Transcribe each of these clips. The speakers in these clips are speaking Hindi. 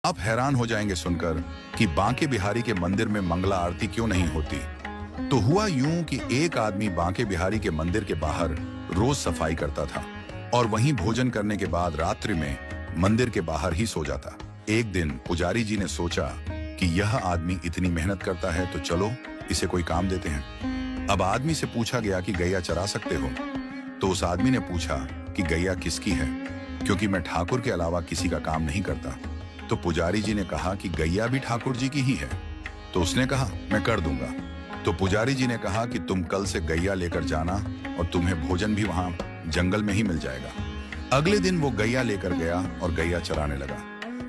आप हैरान हो जाएंगे सुनकर कि बांके बिहारी के मंदिर में मंगला आरती क्यों नहीं होती। तो हुआ यूं कि एक आदमी बांके बिहारी के मंदिर के बाहर रोज सफाई करता था और वहीं भोजन करने के बाद रात्रि में मंदिर के बाहर ही सो जाता। एक दिन पुजारी जी ने सोचा कि यह आदमी इतनी मेहनत करता है तो चलो इसे कोई काम देते हैं। अब आदमी से पूछा गया कि गैया चरा सकते हो। तो उस आदमी ने पूछा कि गैया किसकी है, क्योंकि मैं ठाकुर के अलावा किसी का काम नहीं करता। तो पुजारी जी ने कहा कि गैया भी ठाकुर जी की ही है। तो उसने कहा मैं कर दूंगा। तो पुजारी जी ने कहा कि तुम कल से गैया लेकर जाना और तुम्हें भोजन भी वहां जंगल में ही मिल जाएगा। अगले दिन वो गैया लेकर गया और गैया चराने लगा।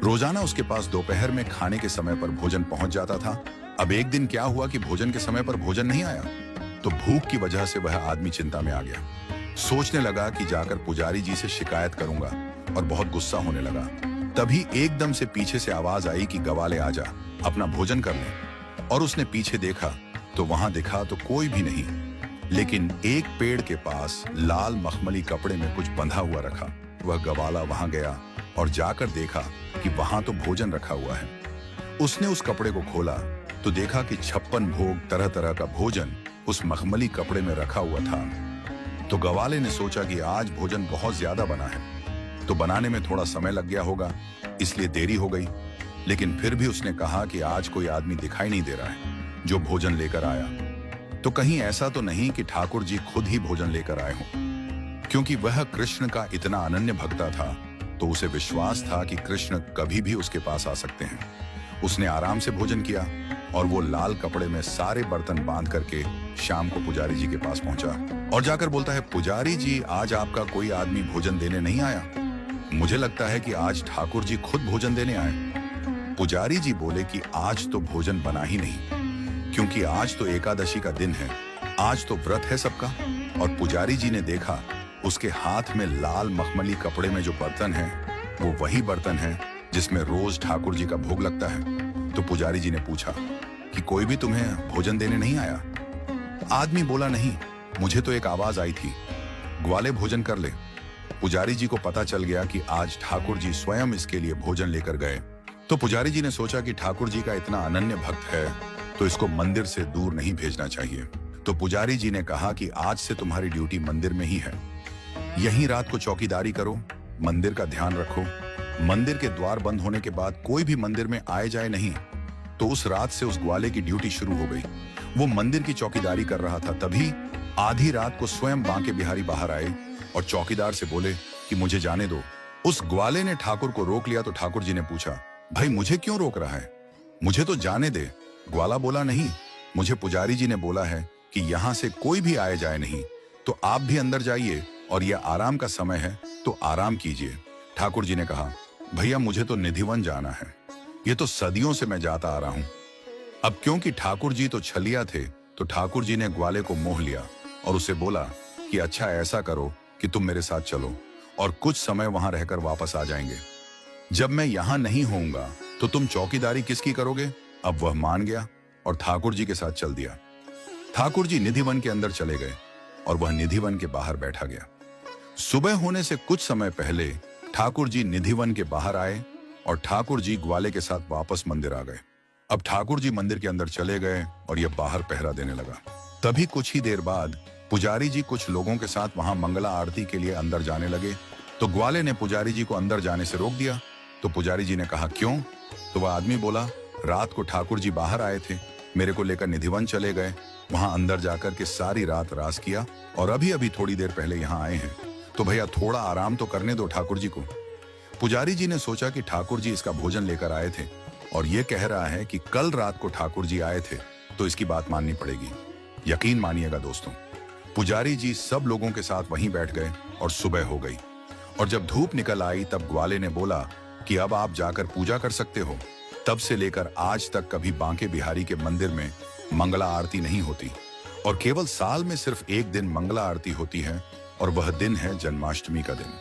रोजाना उसके पास दोपहर में खाने के समय पर भोजन पहुंच जाता था। अब एक दिन क्या हुआ कि भोजन के समय पर भोजन नहीं आया। तो भूख की वजह से वह आदमी चिंता में आ गया। सोचने लगा कि जाकर पुजारी जी से शिकायत करूंगा और बहुत गुस्सा होने लगा। तभी एकदम से पीछे से आवाज आई कि गवाले आजा, अपना भोजन कर ले। और उसने पीछे देखा तो वहां दिखा तो कोई भी नहीं, लेकिन एक पेड़ के पास लाल मखमली कपड़े में कुछ बंधा हुआ रखा। वह गवाला वहां गया और जाकर देखा कि वहां तो भोजन रखा हुआ है। उसने उस कपड़े को खोला तो देखा कि 56 भोग तरह तरह का भोजन उस मखमली कपड़े में रखा हुआ था। तो गवाले ने सोचा कि आज भोजन बहुत ज्यादा बना है, तो बनाने में थोड़ा समय लग गया होगा, इसलिए देरी हो गई। लेकिन फिर भी उसने कहा कि आज कोई आदमी दिखाई नहीं दे रहा है जो भोजन लेकर आया। तो कहीं ऐसा तो नहीं कि ठाकुर जी खुद ही भोजन लेकर आए हों। क्योंकि वह कृष्ण का इतना अनन्य भक्ता था तो उसे विश्वास था कि कृष्ण कभी भी उसके पास आ सकते हैं। उसने आराम से भोजन किया और वो लाल कपड़े में सारे बर्तन बांध करके शाम को पुजारी जी के पास पहुंचा और जाकर बोलता है, पुजारी जी आज आपका कोई आदमी भोजन देने नहीं आया। मुझे लगता है कि आज ठाकुर जी खुद भोजन देने आए। पुजारी जी बोले कि आज तो भोजन बना ही नहीं, क्योंकि आज तो एकादशी का दिन है, आज तो व्रत है सबका। और पुजारी जी ने देखा उसके हाथ में लाल मखमली कपड़े में जो बर्तन है वो वही बर्तन है जिसमें रोज ठाकुर जी का भोग लगता है। तो पुजारी जी ने पूछा कि कोई भी तुम्हें भोजन देने नहीं आया। आदमी बोला नहीं, मुझे तो एक आवाज आई थी, ग्वाले भोजन कर ले। पुजारी जी को पता चल गया कि आज ठाकुर जी स्वयं इसके लिए भोजन लेकर गए। तो पुजारी जी ने सोचा कि ठाकुर जी का इतना अनन्य भक्त है तो इसको मंदिर से दूर नहीं भेजना चाहिए। तो पुजारी जी ने कहा कि आज से तुम्हारी ड्यूटी मंदिर में ही है, यहीं रात को चौकीदारी करो, मंदिर का ध्यान रखो। मंदिर के द्वार बंद होने के बाद कोई भी मंदिर में आए जाए नहीं। तो उस रात से उस ग्वाले की ड्यूटी शुरू हो गई। वो मंदिर की चौकीदारी कर रहा था, तभी आधी रात को स्वयं बांके बिहारी बाहर आए और चौकीदार से बोले कि मुझे जाने दो। उस ग्वाले ने ठाकुर को रोक लिया। तो ठाकुर जी ने पूछा, भाई मुझे क्यों रोक रहा है, मुझे तो जाने दे। ग्वाला बोला, नहीं, मुझे पुजारी जी ने बोला है कि यहाँ से कोई भी आए जाए नहीं, तो आप भी अंदर जाइए और यह आराम का समय है तो आराम कीजिए। ठाकुर जी ने कहा, भैया मुझे तो निधिवन जाना है, ये तो सदियों से मैं जाता आ रहा हूं। अब क्योंकि ठाकुर जी तो छलिया थे तो ठाकुर जी ने ग्वाले को मोह लिया और उसे बोला कि अच्छा ऐसा करो कि तुम मेरे साथ चलो और कुछ समय वहां रहकर वापस आ जाएंगे। जब मैं यहां नहीं होऊंगा तो तुम चौकीदारी किसकी करोगे। अब वह मान गया और ठाकुर जी के साथ चल दिया। ठाकुर जी निधिवन के अंदर चले गए और वह निधिवन के बाहर बैठा गया। सुबह होने से कुछ समय पहले ठाकुर जी निधिवन के बाहर आए और ठाकुर जी ग्वाले के साथ वापस मंदिर आ गए। अब ठाकुर जी मंदिर के अंदर चले गए और यह बाहर पहरा देने लगा। तभी कुछ ही देर बाद पुजारी जी कुछ लोगों के साथ वहां मंगला आरती के लिए अंदर जाने लगे। तो ग्वाले ने पुजारी जी को अंदर जाने से रोक दिया। तो पुजारी जी ने कहा, क्यों। तो वह आदमी बोला, रात को ठाकुर जी बाहर आए थे, मेरे को लेकर निधिवन चले गए, वहां अंदर जाकर के सारी रात रास किया और अभी अभी थोड़ी देर पहले यहाँ आए हैं, तो भैया थोड़ा आराम तो करने दो ठाकुर जी को। पुजारी जी ने सोचा कि ठाकुर जी इसका भोजन लेकर आए थे और ये कह रहा है कि कल रात को ठाकुर जी आए थे, तो इसकी बात माननी पड़ेगी। यकीन मानिएगा दोस्तों, पुजारी जी सब लोगों के साथ वहीं बैठ गए और सुबह हो गई। और जब धूप निकल आई तब ग्वाले ने बोला कि अब आप जाकर पूजा कर सकते हो। तब से लेकर आज तक कभी बांके बिहारी के मंदिर में मंगला आरती नहीं होती और केवल साल में सिर्फ एक दिन मंगला आरती होती है और वह दिन है जन्माष्टमी का दिन।